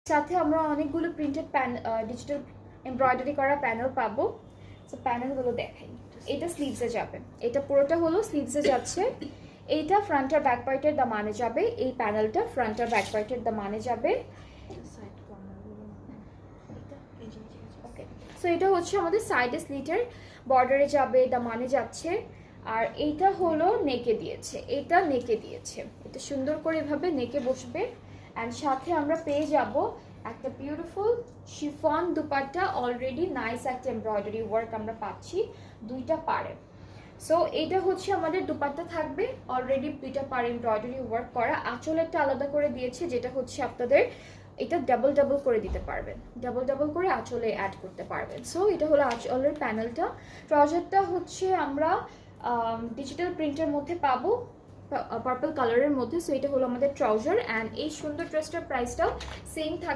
সাথে আমরা অনেকগুলো প্রিন্টেড ডিজিটাল এমব্রয়ডারি করা প্যানেল পাবো। সো প্যানেলগুলো দেখাই। এটা স্লিভসে যাবে, এটা পুরোটা হলো স্লিভসে যাচ্ছে। এইটা ফ্রন্ট আর ব্যাক পার্টের দামানে যাবে, এই প্যানেলটা ফ্রন্ট আর ব্যাক পার্টের দামানে যাবে। ওকে, সো এটা হচ্ছে আমাদের সাইডে স্লিটের বর্ডারে যাবে, দামানে যাচ্ছে। আর এইটা হলো নেকে দিয়েছে, এটা নেকে দিয়েছে, এটা সুন্দর করে এভাবে নেকে বসবে। অ্যান্ড সাথে আমরা পেয়ে যাব একটা beautiful chiffon dupatta, already nice একটা এমব্রয়ডারি ওয়ার্ক আমরা পাচ্ছি দুইটা পাড়ে। সো এইটা হচ্ছে আমাদের দুপাট্টা থাকবে, অলরেডি দুইটা পাড়ে এমব্রয়ডারি ওয়ার্ক করা। আঁচলেরটা আলাদা করে দিয়েছে, যেটা হচ্ছে আপনাদের এটা ডাবল ডাবল করে দিতে পারবেন, ডাবল ডাবল করে আঁচলে অ্যাড করতে পারবেন। সো এটা হলো আঁচলের প্যানেলটা। ট্রাউজারটা হচ্ছে আমরা ডিজিটাল প্রিন্টের মধ্যে পাবো, পার্পল কালারের মধ্যে। সো এটা হলো আমাদের ট্রাউজার। অ্যান্ড এই সুন্দর ড্রেসটার প্রাইসটাও সেম থাকে।